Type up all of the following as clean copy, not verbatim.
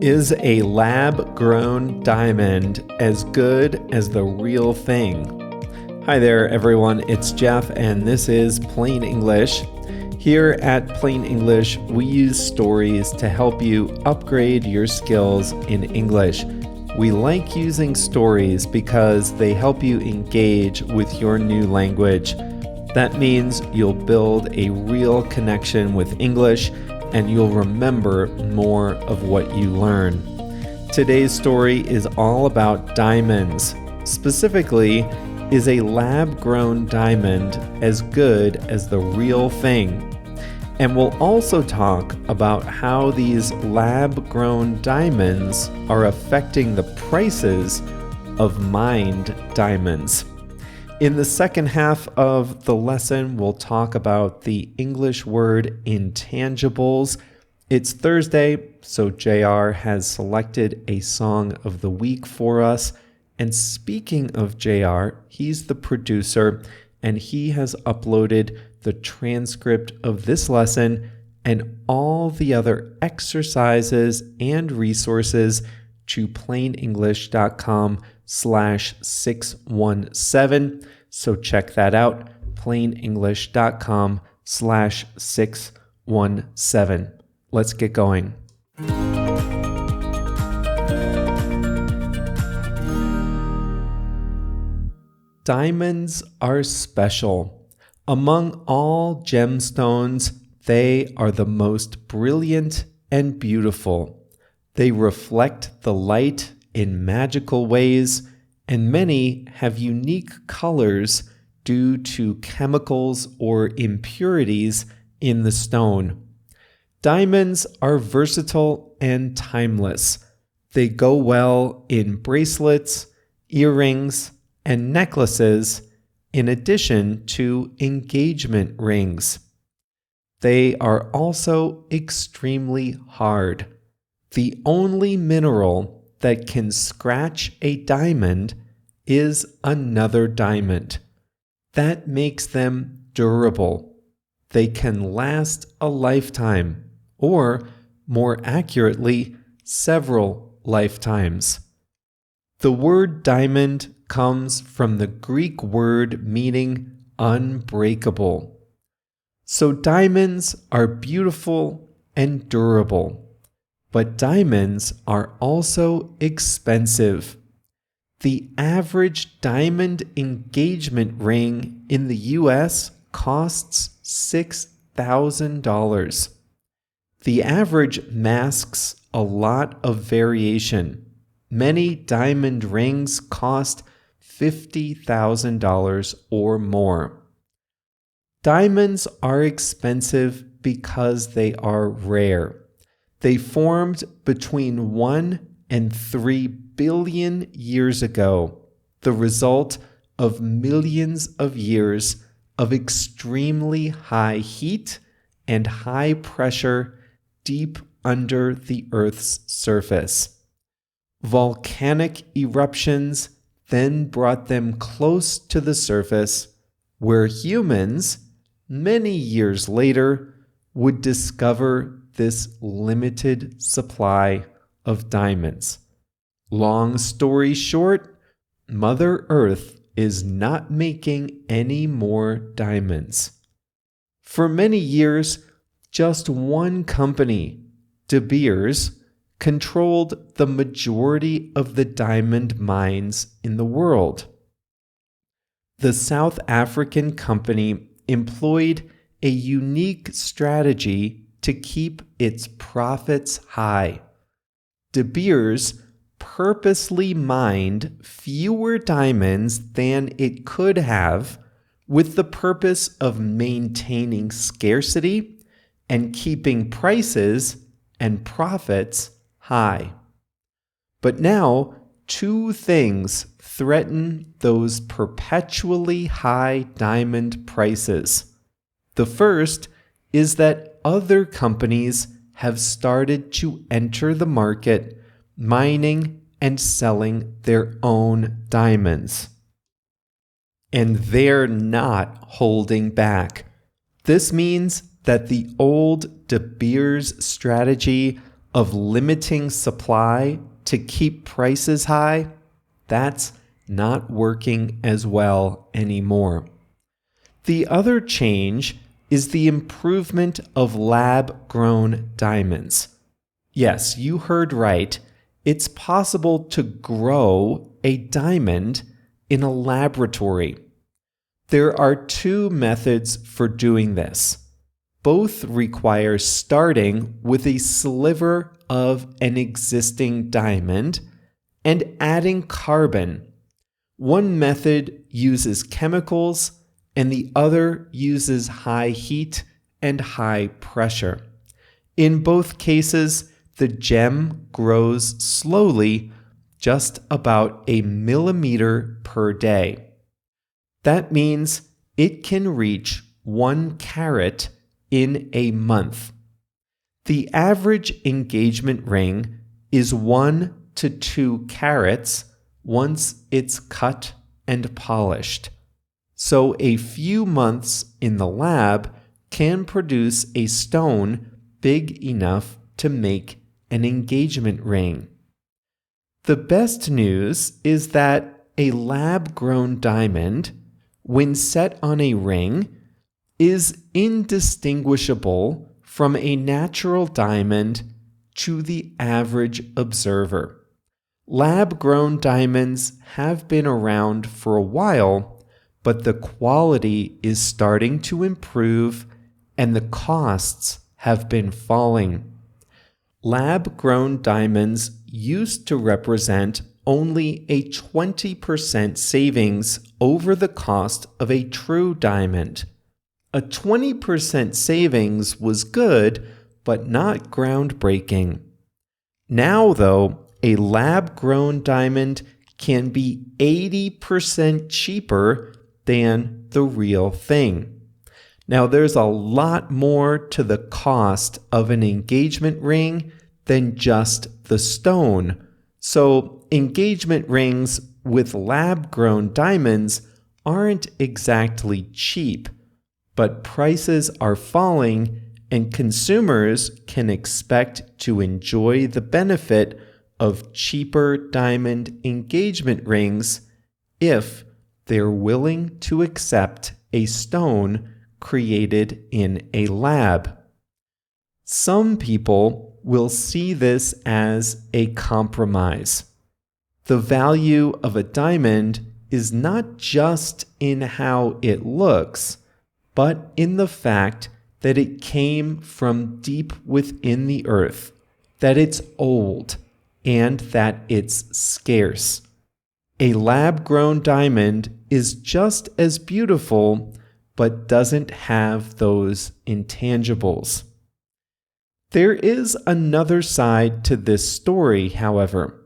Is a lab-grown diamond as good as the real thing? Hi there, everyone. It's Jeff, and this is Plain English. Here at Plain English, we use stories to help you upgrade your skills in English. We like using stories because they help you engage with your new language. That means you'll build a real connection with English and you'll remember more of what you learn. Today's story is all about diamonds. Specifically, is a lab-grown diamond as good as the real thing? And we'll also talk about how these lab-grown diamonds are affecting the prices of mined diamonds. In the second half of the lesson, we'll talk about the English word intangibles. It's Thursday, so JR has selected a song of the week for us. And speaking of JR, he's the producer, and he has uploaded the transcript of this lesson and all the other exercises and resources to plainenglish.com/617. So check that out, plainenglish.com/617. Let's get going. Diamonds are special. Among all gemstones, they are the most brilliant and beautiful. They reflect the light in magical ways, and many have unique colors due to chemicals or impurities in the stone. Diamonds are versatile and timeless. They go well in bracelets, earrings, and necklaces, in addition to engagement rings. They are also extremely hard. The only mineral that can scratch a diamond is another diamond. That makes them durable. They can last a lifetime, or more accurately, several lifetimes. The word diamond comes from the Greek word meaning unbreakable. So diamonds are beautiful and durable. But diamonds are also expensive. The average diamond engagement ring in the US costs $6,000. The average masks a lot of variation. Many diamond rings cost $50,000 or more. Diamonds are expensive because they are rare. They formed between 1 and 3 billion years ago, the result of millions of years of extremely high heat and high pressure deep under the Earth's surface. Volcanic eruptions then brought them close to the surface, where humans, many years later, would discover this limited supply of diamonds. Long story short, Mother Earth is not making any more diamonds. For many years, just one company, De Beers, controlled the majority of the diamond mines in the world. The South African company employed a unique strategy to keep its profits high. De Beers purposely mined fewer diamonds than it could have with the purpose of maintaining scarcity and keeping prices and profits high. But now, two things threaten those perpetually high diamond prices. The first is that other companies have started to enter the market, mining and selling their own diamonds. And they're not holding back. This means that the old De Beers strategy of limiting supply to keep prices high, that's not working as well anymore. The other change is the improvement of lab-grown diamonds. Yes, you heard right. It's possible to grow a diamond in a laboratory. There are two methods for doing this. Both require starting with a sliver of an existing diamond and adding carbon. One method uses chemicals and the other uses high heat and high pressure. In both cases, the gem grows slowly, just about a millimeter per day. That means it can reach 1 carat in a month. The average engagement ring is 1 to 2 carats once it's cut and polished. So a few months in the lab can produce a stone big enough to make an engagement ring. The best news is that a lab-grown diamond, when set on a ring, is indistinguishable from a natural diamond to the average observer. Lab-grown diamonds have been around for a while, but the quality is starting to improve and the costs have been falling. Lab-grown diamonds used to represent only a 20% savings over the cost of a true diamond. A 20% savings was good, but not groundbreaking. Now, though, a lab-grown diamond can be 80% cheaper than the real thing. Now, there's a lot more to the cost of an engagement ring than just the stone. So, engagement rings with lab-grown diamonds aren't exactly cheap, but prices are falling and consumers can expect to enjoy the benefit of cheaper diamond engagement rings if they're willing to accept a stone created in a lab. Some people will see this as a compromise. The value of a diamond is not just in how it looks, but in the fact that it came from deep within the earth, that it's old, and that it's scarce. A lab-grown diamond is just as beautiful, but doesn't have those intangibles. There is another side to this story, however.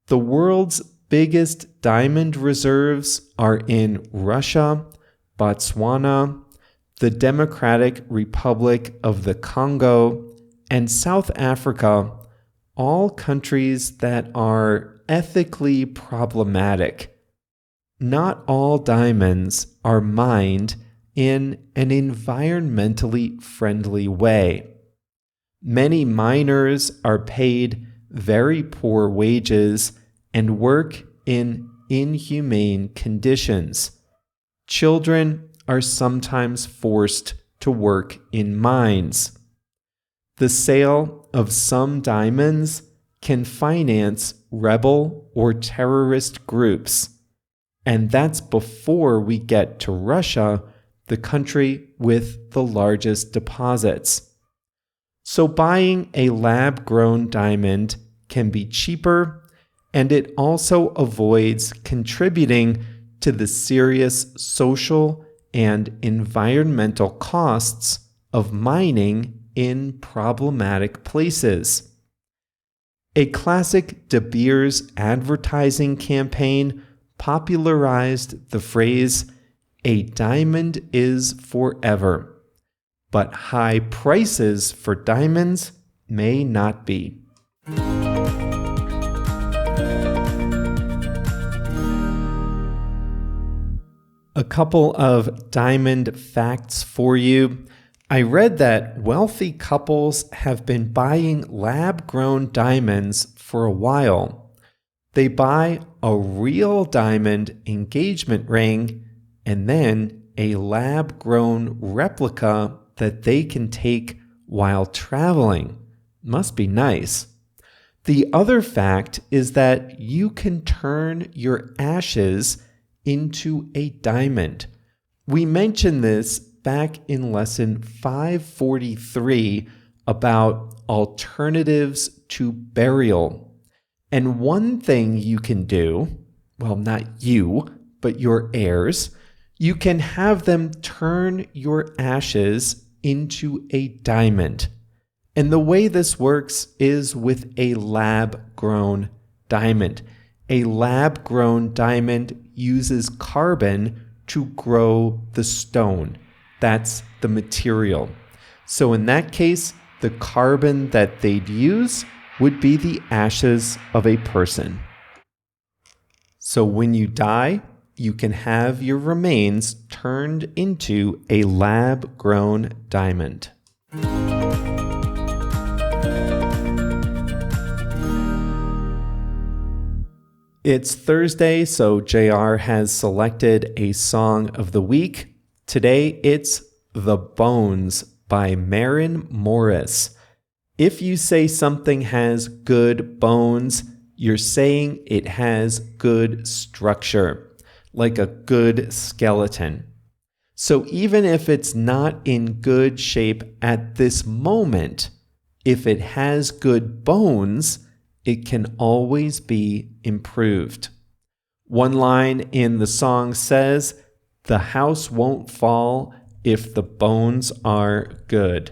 The world's biggest diamond reserves are in Russia, Botswana, the Democratic Republic of the Congo, and South Africa, all countries that are ethically problematic. Not all diamonds are mined in an environmentally friendly way. Many miners are paid very poor wages and work in inhumane conditions. Children are sometimes forced to work in mines. The sale of some diamonds can finance rebel or terrorist groups. And that's before we get to Russia, the country with the largest deposits. So buying a lab-grown diamond can be cheaper, and it also avoids contributing to the serious social and environmental costs of mining in problematic places. A classic De Beers advertising campaign popularized the phrase, "A diamond is forever," but high prices for diamonds may not be. A couple of diamond facts for you. I read that wealthy couples have been buying lab-grown diamonds for a while. They buy a real diamond engagement ring and then a lab-grown replica that they can take while traveling. Must be nice. The other fact is that you can turn your ashes into a diamond. We mentioned this back in lesson 543 about alternatives to burial. And one thing you can do, well, not you, but your heirs, you can have them turn your ashes into a diamond. And the way this works is with a lab-grown diamond. A lab-grown diamond uses carbon to grow the stone. That's the material. So in that case, the carbon that they'd use would be the ashes of a person. So when you die, you can have your remains turned into a lab-grown diamond. It's Thursday, so JR has selected a song of the week. Today, it's The Bones by Maren Morris. If you say something has good bones, you're saying it has good structure, like a good skeleton. So even if it's not in good shape at this moment, if it has good bones, it can always be improved. One line in the song says, "The house won't fall if the bones are good."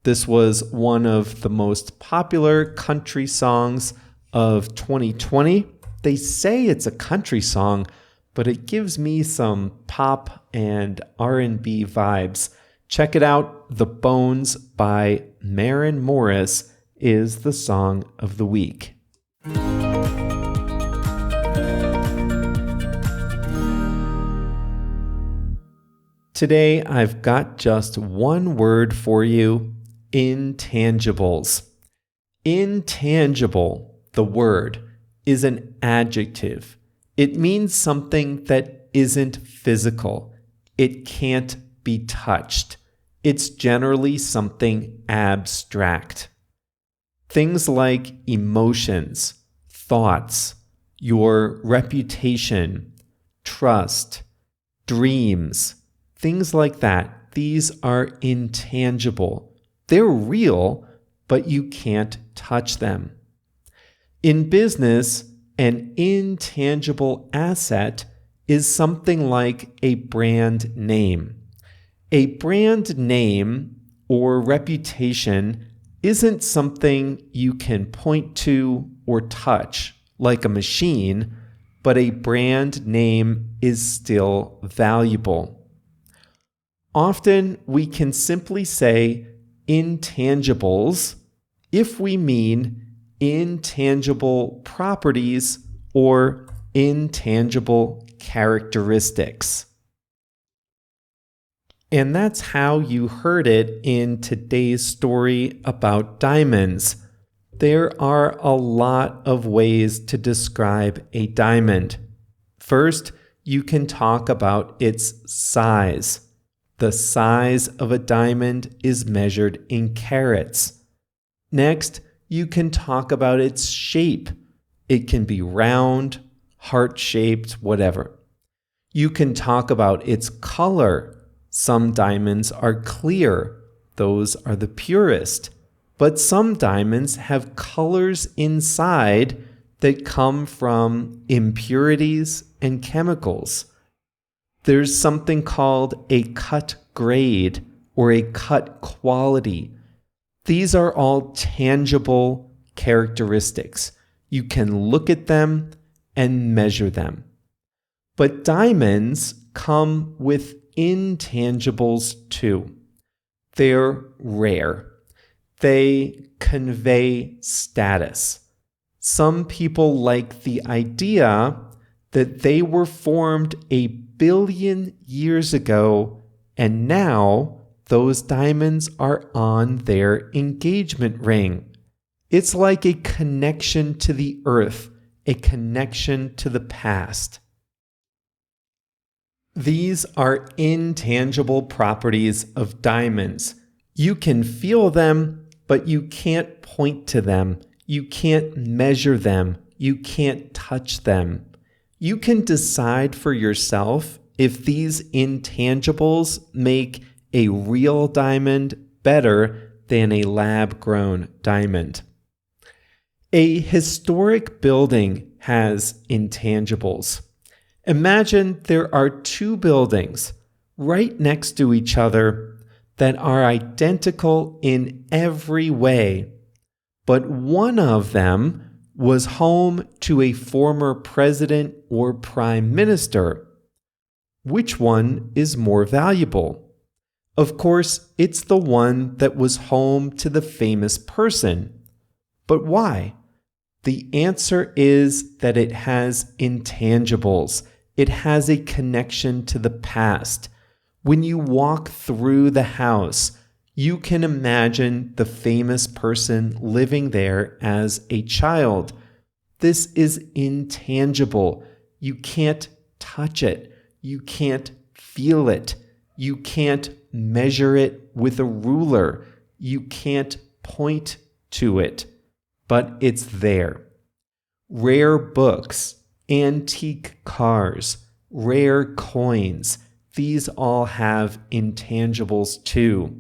This was one of the most popular country songs of 2020. They say it's a country song, but it gives me some pop and R&B vibes. Check it out. The Bones by Maren Morris is the song of the week. Today, I've got just one word for you: intangibles. Intangible, the word, is an adjective. It means something that isn't physical. It can't be touched. It's generally something abstract. Things like emotions, thoughts, your reputation, trust, dreams, things like that. These are intangible. They're real, but you can't touch them. In business, an intangible asset is something like a brand name. A brand name or reputation isn't something you can point to or touch like a machine, but a brand name is still valuable. Often we can simply say intangibles if we mean intangible properties or intangible characteristics. And that's how you heard it in today's story about diamonds. There are a lot of ways to describe a diamond. First, you can talk about its size. The size of a diamond is measured in carats. Next, you can talk about its shape. It can be round, heart-shaped, whatever. You can talk about its color. Some diamonds are clear. Those are the purest. But some diamonds have colors inside that come from impurities and chemicals. There's something called a cut grade or a cut quality. These are all tangible characteristics. You can look at them and measure them. But diamonds come with intangibles too. They're rare. They convey status. Some people like the idea that they were formed 1 billion years ago and now those diamonds are on their engagement ring. It's like a connection to the earth, a connection to the past. These are intangible properties of diamonds. You can feel them, but you can't point to them. You can't measure them. You can't touch them. You can decide for yourself if these intangibles make a real diamond better than a lab-grown diamond. A historic building has intangibles. Imagine there are two buildings right next to each other that are identical in every way, but one of them was home to a former president or prime minister. Which one is more valuable? Of course, it's the one that was home to the famous person. But why? The answer is that it has intangibles. It has a connection to the past. When you walk through the house, you can imagine the famous person living there as a child. This is intangible. You can't touch it. You can't feel it. You can't measure it with a ruler. You can't point to it, but it's there. Rare books, antique cars, rare coins, these all have intangibles too.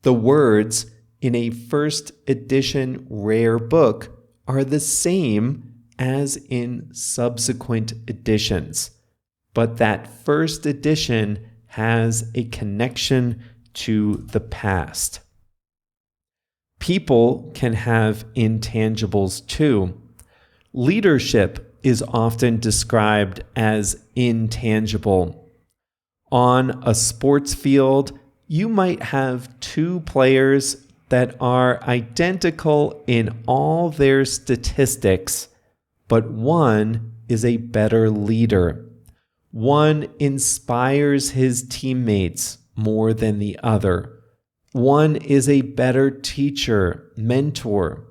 The words in a first edition rare book are the same as in subsequent editions, but that first edition has a connection to the past. People can have intangibles too. Leadership is often described as intangible. On a sports field, you might have two players that are identical in all their statistics, but one is a better leader. One inspires his teammates more than the other. One is a better teacher, mentor.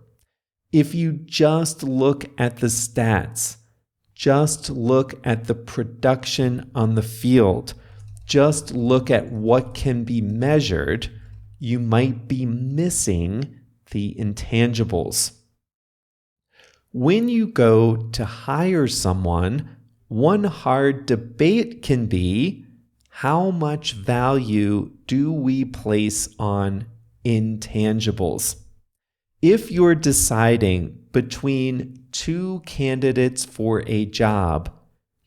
If you just look at the stats, just look at the production on the field, just look at what can be measured, you might be missing the intangibles. When you go to hire someone, one hard debate can be, how much value do we place on intangibles? If you're deciding between two candidates for a job,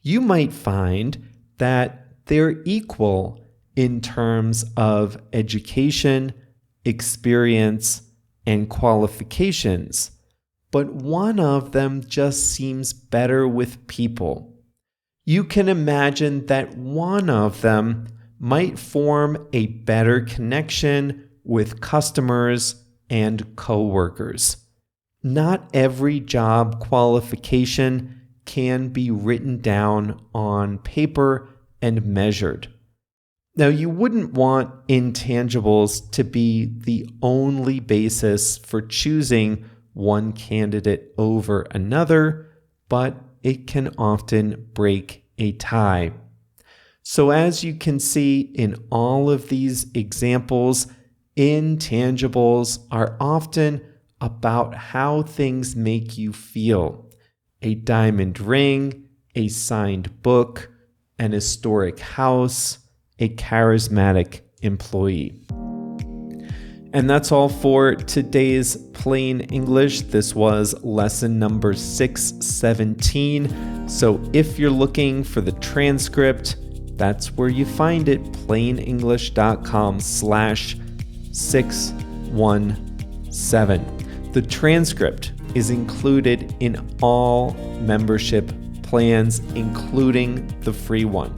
you might find that they're equal in terms of education, experience, and qualifications, but one of them just seems better with people. You can imagine that one of them might form a better connection with customers and coworkers. Not every job qualification can be written down on paper and measured. Now, you wouldn't want intangibles to be the only basis for choosing one candidate over another, but it can often break a tie. So as you can see in all of these examples, intangibles are often about how things make you feel. A diamond ring, a signed book, an historic house, a charismatic employee. And that's all for today's Plain English. This was lesson number 617. So if you're looking for the transcript, that's where you find it, plainenglish.com/617. The transcript is included in all membership plans, including the free one.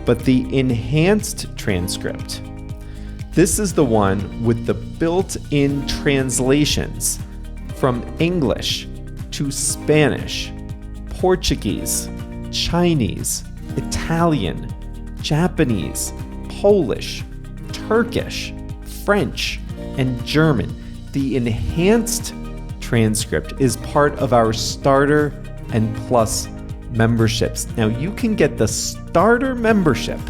But the enhanced transcript, this is the one with the built-in translations from English to Spanish, Portuguese, Chinese, Italian, Japanese, Polish, Turkish, French, and German. The enhanced transcript is part of our Starter and Plus memberships. Now, you can get the Starter membership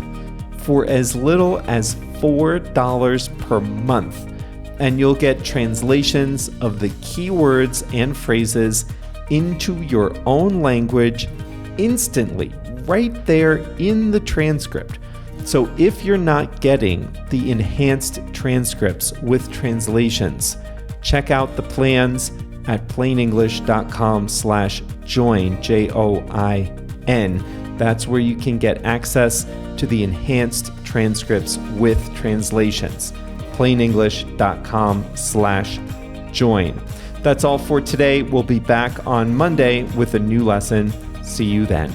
for as little as $4 per month, and you'll get translations of the keywords and phrases into your own language instantly, right there in the transcript. So if you're not getting the enhanced transcripts with translations, check out the plans at plainenglish.com/join, JOIN. That's where you can get access to the enhanced transcripts with translations. plainenglish.com/join. That's all for today. We'll be back on Monday with a new lesson. See you then.